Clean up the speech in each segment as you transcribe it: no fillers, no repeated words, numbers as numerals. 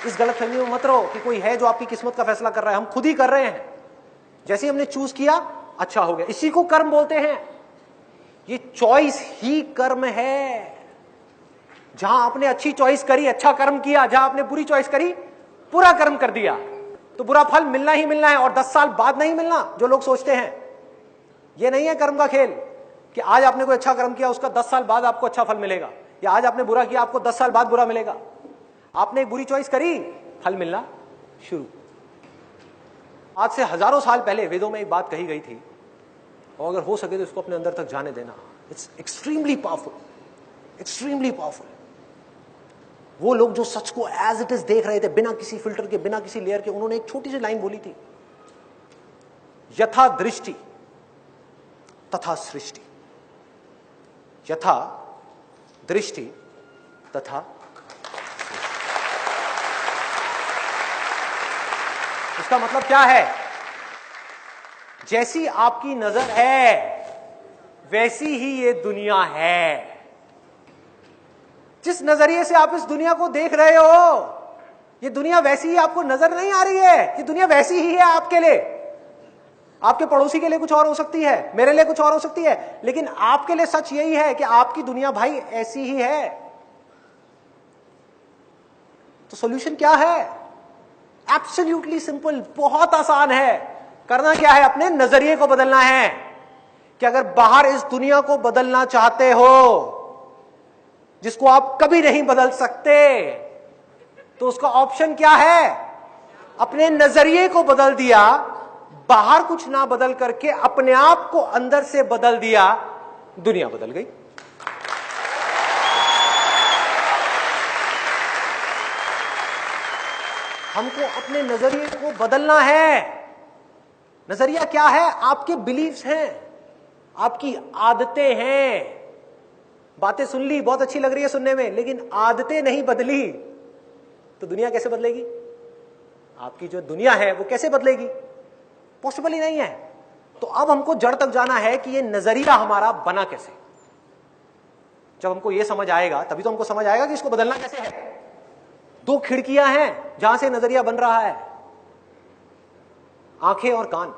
इस गलतफहमी में मत रहो कि कोई है जो आपकी किस्मत का फैसला कर रहा है। हम खुद ही कर रहे हैं। जैसे ही हमने चूज किया, अच्छा हो गया। इसी को कर्म बोलते हैं। ये चॉइस ही कर्म है। जहां आपने अच्छी चॉइस करी, अच्छा कर्म किया, जहां आपने बुरी चॉइस करी, बुरा कर्म कर दिया, तो बुरा फल मिलना ही मिलना है, और 10 साल बाद नहीं मिलना, जो लोग सोचते हैं। ये नहीं है कर्म का खेल कि आज आपने कोई अच्छा कर्म किया, उसका 10 साल बाद आपको अच्छा फल मिलेगा, या आज आपने बुरा किया, आपको 10 साल बाद बुरा मिलेगा। आपने एक बुरी चॉइस करी, फल मिलना शुरू। आज से हजारों साल पहले वेदों में एक बात कही गई थी, और अगर हो सके तो इसको अपने अंदर तक जाने देना। It's extremely powerful, extremely powerful. वो लोग जो सच को एज इट इज देख रहे थे, बिना किसी फिल्टर के, बिना किसी लेयर के, उन्होंने एक छोटी सी लाइन बोली थी, यथा दृष्टि तथा सृष्टि, यथा दृष्टि तथा। इसका मतलब क्या है? जैसी आपकी नजर है वैसी ही ये दुनिया है। जिस नजरिए से आप इस दुनिया को देख रहे हो, ये दुनिया वैसी ही आपको नजर नहीं आ रही है। ये दुनिया वैसी ही है आपके लिए। आपके पड़ोसी के लिए कुछ और हो सकती है, मेरे लिए कुछ और हो सकती है, लेकिन आपके लिए सच यही है कि आपकी दुनिया भाई ऐसी ही है। तो सॉल्यूशन क्या है? एब्सोल्युटली सिंपल, बहुत आसान है। करना क्या है? अपने नजरिए को बदलना है। कि अगर बाहर इस दुनिया को बदलना चाहते हो, जिसको आप कभी नहीं बदल सकते, तो उसका ऑप्शन क्या है? अपने नजरिए को बदल दिया, बाहर कुछ ना बदल करके अपने आप को अंदर से बदल दिया, दुनिया बदल गई। हमको अपने नजरिए को बदलना है। नजरिया क्या है? आपके बिलीव्स हैं, आपकी आदतें हैं। बातें सुन ली, बहुत अच्छी लग रही है सुनने में, लेकिन आदतें नहीं बदली तो दुनिया कैसे बदलेगी? आपकी जो दुनिया है वो कैसे बदलेगी? पॉसिबल ही नहीं है। तो अब हमको जड़ तक जाना है कि ये नजरिया हमारा बना कैसे। जब हमको ये समझ आएगा, तभी तो हमको समझ आएगा कि इसको बदलना कैसे है। 2 खिड़कियां हैं जहां से नजरिया बन रहा है, आंखें और कान।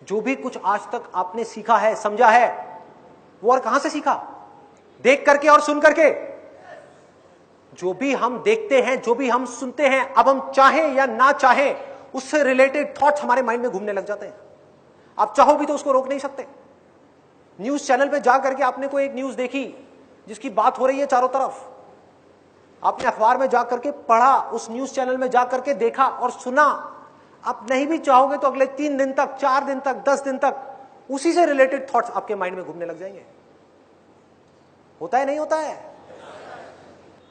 जो भी कुछ आज तक आपने सीखा है, समझा है, वो और कहां से सीखा? देख करके और सुन करके। जो भी हम देखते हैं, जो भी हम सुनते हैं, अब हम चाहें या ना चाहें, उससे रिलेटेड थॉट्स हमारे माइंड में घूमने लग जाते हैं। आप चाहो भी तो उसको रोक नहीं सकते। न्यूज चैनल पे जा करके आपने कोई एक न्यूज देखी जिसकी बात हो रही है चारों तरफ, आपने अखबार में जाकर के पढ़ा, उस न्यूज चैनल में जाकर के देखा और सुना। आप नहीं भी चाहोगे तो अगले 3 दिन तक, 4 दिन तक, 10 दिन तक उसी से रिलेटेड थॉट्स आपके माइंड में घूमने लग जाएंगे। होता है नहीं होता है?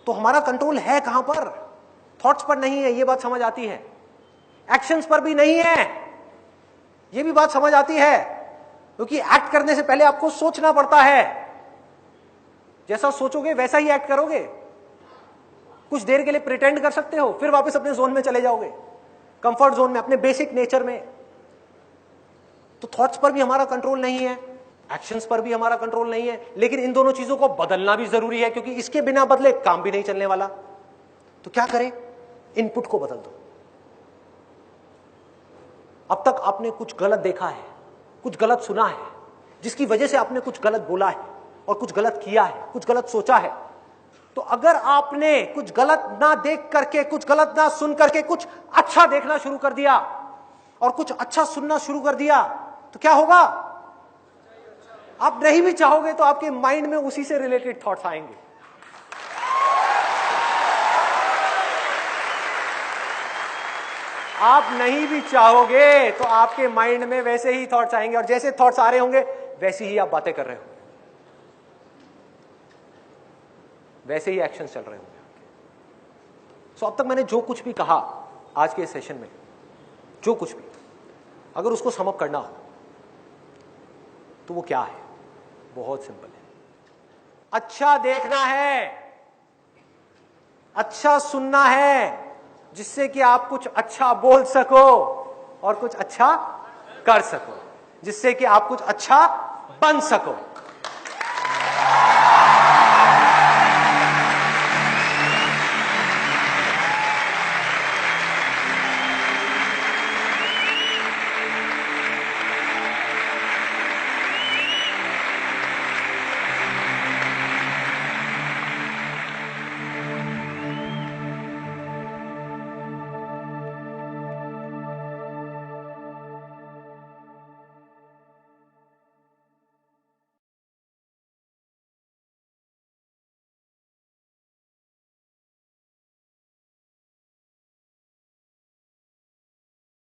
तो हमारा कंट्रोल है कहां पर? थॉट्स पर नहीं है, ये बात समझ आती है। एक्शंस पर भी नहीं है, ये भी बात समझ आती है। क्योंकि एक्ट करने से पहले आपको सोचना पड़ता है। जैसा सोचोगे वैसा ही एक्ट करोगे। कुछ देर के लिए प्रिटेंड कर सकते हो, फिर वापस अपने जोन में चले जाओगे, कंफर्ट जोन में, अपने बेसिक नेचर में। तो थॉट्स पर भी हमारा कंट्रोल नहीं है, एक्शंस पर भी हमारा कंट्रोल नहीं है। लेकिन इन दोनों चीजों को बदलना भी जरूरी है, क्योंकि इसके बिना बदले काम भी नहीं चलने वाला। तो क्या करें? इनपुट को बदल दो। अब तक आपने कुछ गलत देखा है, कुछ गलत सुना है, जिसकी वजह से आपने कुछ गलत बोला है और कुछ गलत किया है, कुछ गलत सोचा है। तो अगर आपने कुछ गलत ना देख करके, कुछ गलत ना सुन करके, कुछ अच्छा देखना शुरू कर दिया और कुछ अच्छा सुनना शुरू कर दिया, तो क्या होगा? आप नहीं भी चाहोगे तो आपके माइंड में उसी से रिलेटेड थॉट्स आएंगे। आप नहीं भी चाहोगे तो आपके माइंड में वैसे ही थॉट्स आएंगे, और जैसे थॉट्स आ रहे होंगे वैसे ही आप बातें कर रहे होंगे, वैसे ही एक्शन चल रहे होंगे। सो अब तक मैंने जो कुछ भी कहा आज के सेशन में, जो कुछ भी, अगर उसको सम अप करना हो तो वो क्या है? बहुत सिंपल है। अच्छा देखना है, अच्छा सुनना है, जिससे कि आप कुछ अच्छा बोल सको और कुछ अच्छा कर सको, जिससे कि आप कुछ अच्छा बन सको।